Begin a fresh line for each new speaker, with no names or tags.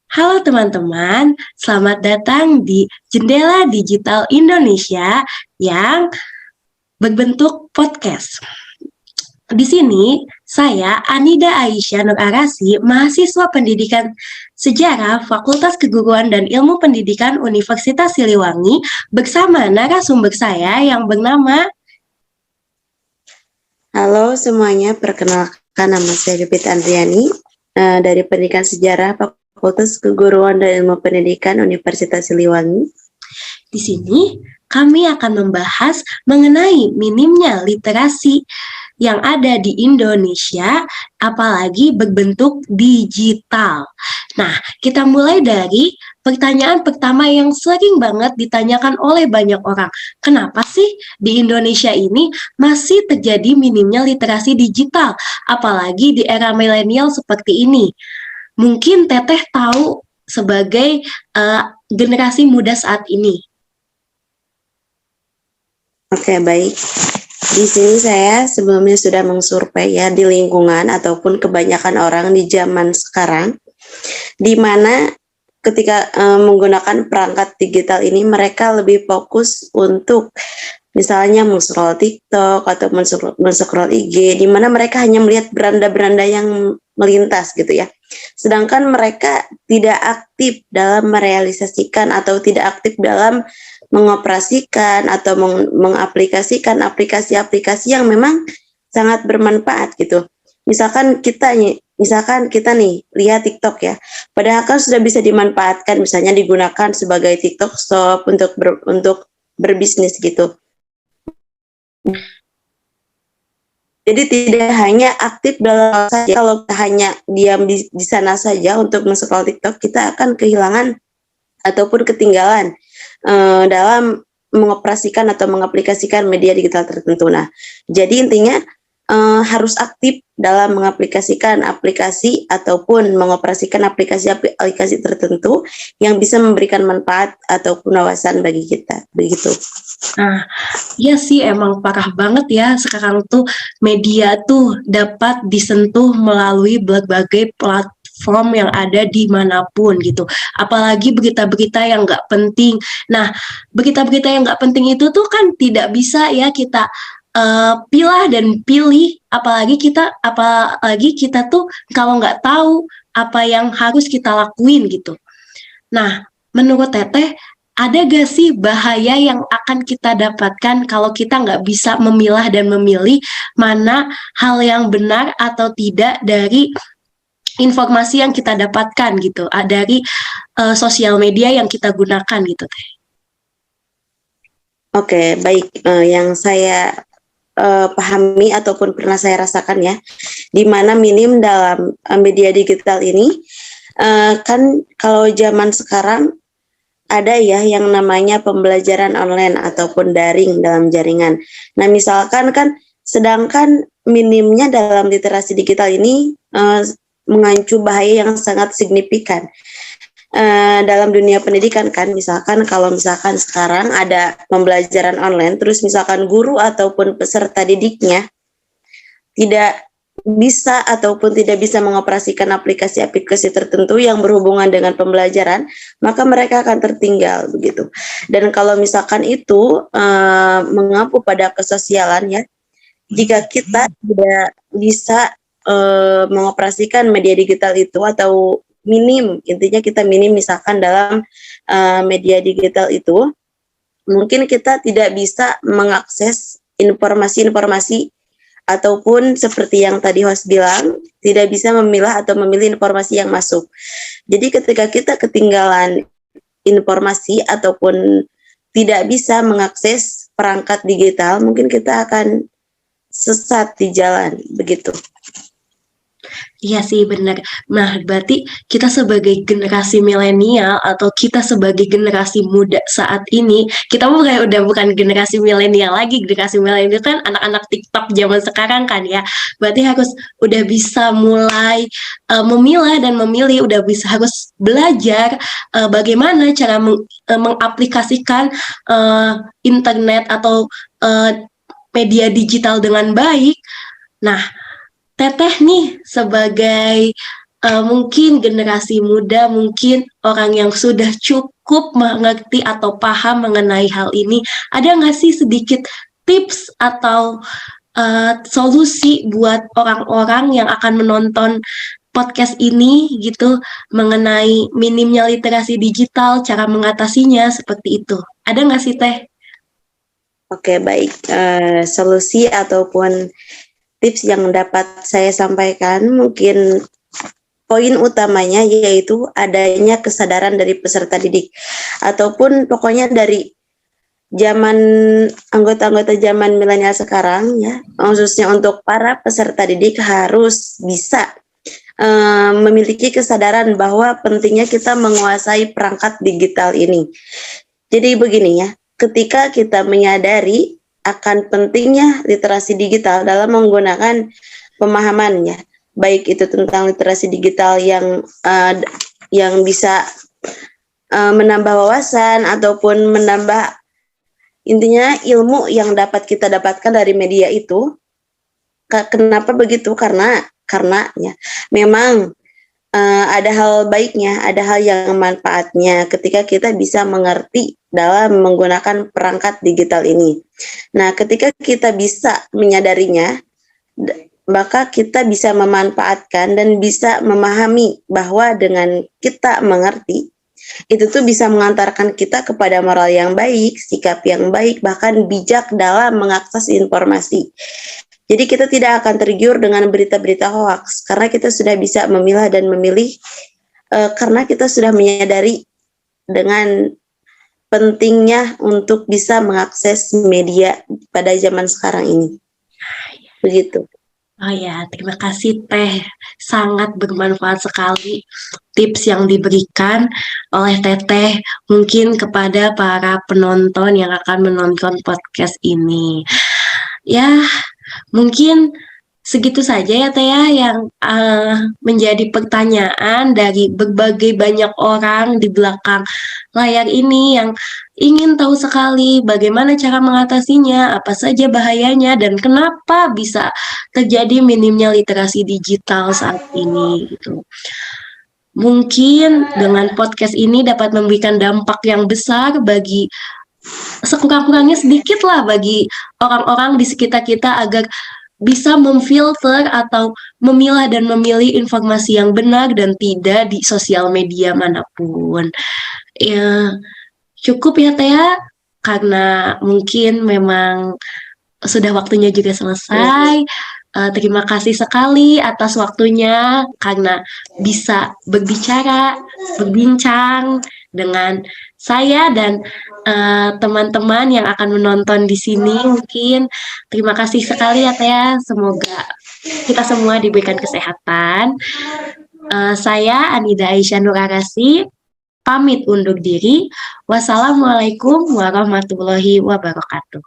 Halo teman-teman, selamat datang di Jendela Digital Indonesia yang berbentuk podcast. Di sini, saya Anida Aisyah Nur Arasi, mahasiswa pendidikan sejarah Fakultas Keguruan dan Ilmu Pendidikan Universitas Siliwangi, bersama narasumber saya yang bernama
Halo semuanya, perkenalkan nama saya Pipit Andriani dari Pendidikan Sejarah Fakultas Keguruan dan Ilmu Pendidikan Universitas Siliwangi.
Di sini kami akan membahas mengenai minimnya literasi yang ada di Indonesia, apalagi berbentuk digital. Nah, kita mulai dari pertanyaan pertama yang sering banget ditanyakan oleh banyak orang. Kenapa sih di Indonesia ini masih terjadi minimnya literasi digital, apalagi di era milenial seperti ini? Mungkin Teteh tahu sebagai generasi muda saat ini.
Oke, baik. Di sini saya sebelumnya sudah mengsurvei ya di lingkungan ataupun kebanyakan orang di zaman sekarang, di mana ketika menggunakan perangkat digital ini mereka lebih fokus untuk misalnya men-scroll TikTok atau men-scroll IG, di mana mereka hanya melihat beranda-beranda yang melintas gitu ya. Sedangkan mereka tidak aktif dalam merealisasikan atau tidak aktif dalam mengoperasikan atau mengaplikasikan aplikasi-aplikasi yang memang sangat bermanfaat gitu. Misalkan kita nih lihat TikTok ya, padahal kan sudah bisa dimanfaatkan, misalnya digunakan sebagai TikTok Shop untuk berbisnis gitu. Jadi tidak hanya aktif dalam saja, kalau kita hanya diam di sana saja untuk men-scroll TikTok, kita akan kehilangan ataupun ketinggalan dalam mengoperasikan atau mengaplikasikan media digital tertentu. Nah, jadi intinya harus aktif dalam mengaplikasikan aplikasi ataupun mengoperasikan aplikasi tertentu yang bisa memberikan manfaat ataupun wawasan bagi kita, begitu.
Nah, iya sih emang parah banget ya sekarang tuh media tuh dapat disentuh melalui berbagai platform yang ada dimanapun gitu. Apalagi berita-berita yang nggak penting. Nah, berita-berita yang nggak penting itu tuh kan tidak bisa ya kita pilah dan pilih. Apalagi kita tuh kalau nggak tahu apa yang harus kita lakuin gitu. Nah, menurut Teteh, ada gak sih bahaya yang akan kita dapatkan kalau kita nggak bisa memilah dan memilih mana hal yang benar atau tidak dari informasi yang kita dapatkan gitu, dari sosial media yang kita gunakan gitu, Teh?
Oke, baik. Yang saya pahami ataupun pernah saya rasakan ya, di mana minim dalam media digital ini, kan kalau zaman sekarang ada ya yang namanya pembelajaran online ataupun daring dalam jaringan. Nah, misalkan kan sedangkan minimnya dalam literasi digital ini mengacu bahaya yang sangat signifikan dalam dunia pendidikan kan. Misalkan kalau misalkan sekarang ada pembelajaran online, terus misalkan guru ataupun peserta didiknya tidak bisa ataupun tidak bisa mengoperasikan aplikasi-aplikasi tertentu yang berhubungan dengan pembelajaran, maka mereka akan tertinggal begitu. Dan kalau misalkan itu mengacu pada kesosialan ya, jika kita tidak bisa mengoperasikan media digital itu atau intinya kita minim misalkan dalam media digital itu, mungkin kita tidak bisa mengakses informasi-informasi ataupun seperti yang tadi host bilang, tidak bisa memilah atau memilih informasi yang masuk. Jadi ketika kita ketinggalan informasi ataupun tidak bisa mengakses perangkat digital, mungkin kita akan sesat di jalan, begitu.
Iya sih benar. Nah, berarti kita sebagai generasi milenial atau kita sebagai generasi muda saat ini, kita udah bukan generasi milenial lagi. Generasi milenial kan anak-anak TikTok zaman sekarang kan ya. Berarti harus udah bisa mulai memilah dan memilih, udah bisa harus belajar bagaimana cara mengaplikasikan internet atau media digital dengan baik. Nah, Teteh nih sebagai mungkin generasi muda, mungkin orang yang sudah cukup mengerti atau paham mengenai hal ini, ada nggak sih sedikit tips atau solusi buat orang-orang yang akan menonton podcast ini gitu mengenai minimnya literasi digital, cara mengatasinya seperti itu. Ada nggak sih Teh?
Oke, baik. Solusi ataupun tips yang dapat saya sampaikan mungkin poin utamanya yaitu adanya kesadaran dari peserta didik ataupun pokoknya dari zaman anggota-anggota zaman milenial sekarang ya, khususnya untuk para peserta didik harus bisa memiliki kesadaran bahwa pentingnya kita menguasai perangkat digital ini. Jadi begini ya, ketika kita menyadari akan pentingnya literasi digital dalam menggunakan pemahamannya, baik itu tentang literasi digital yang bisa menambah wawasan ataupun menambah intinya ilmu yang dapat kita dapatkan dari media itu. Kenapa begitu? Karena ya memang ada hal baiknya, ada hal yang manfaatnya ketika kita bisa mengerti dalam menggunakan perangkat digital ini. Nah, ketika kita bisa menyadarinya, maka kita bisa memanfaatkan dan bisa memahami bahwa dengan kita mengerti, itu tuh bisa mengantarkan kita kepada moral yang baik, sikap yang baik, bahkan bijak dalam mengakses informasi. Jadi kita tidak akan tergiur dengan berita-berita hoaks, karena kita sudah bisa memilah dan memilih, karena kita sudah menyadari dengan pentingnya untuk bisa mengakses media pada zaman sekarang ini. Begitu.
Oh ya, terima kasih Teh. Sangat bermanfaat sekali tips yang diberikan oleh Teteh mungkin kepada para penonton yang akan menonton podcast ini. Ya, mungkin segitu saja ya Teh ya yang menjadi pertanyaan dari berbagai banyak orang di belakang layar ini yang ingin tahu sekali bagaimana cara mengatasinya, apa saja bahayanya, dan kenapa bisa terjadi minimnya literasi digital saat ini gitu. Mungkin dengan podcast ini dapat memberikan dampak yang besar bagi sekurang-kurangnya sedikit lah bagi orang-orang di sekitar kita agar bisa memfilter atau memilah dan memilih informasi yang benar dan tidak di sosial media manapun. Ya, cukup ya Tia, karena mungkin memang sudah waktunya juga selesai. Terima kasih sekali atas waktunya karena bisa berbicara, berbincang dengan saya dan teman-teman yang akan menonton di sini. Mungkin terima kasih sekali ya Teh. Semoga kita semua diberikan kesehatan. Saya Anida Aisyah Nurarasi pamit undur diri. Wassalamualaikum warahmatullahi wabarakatuh.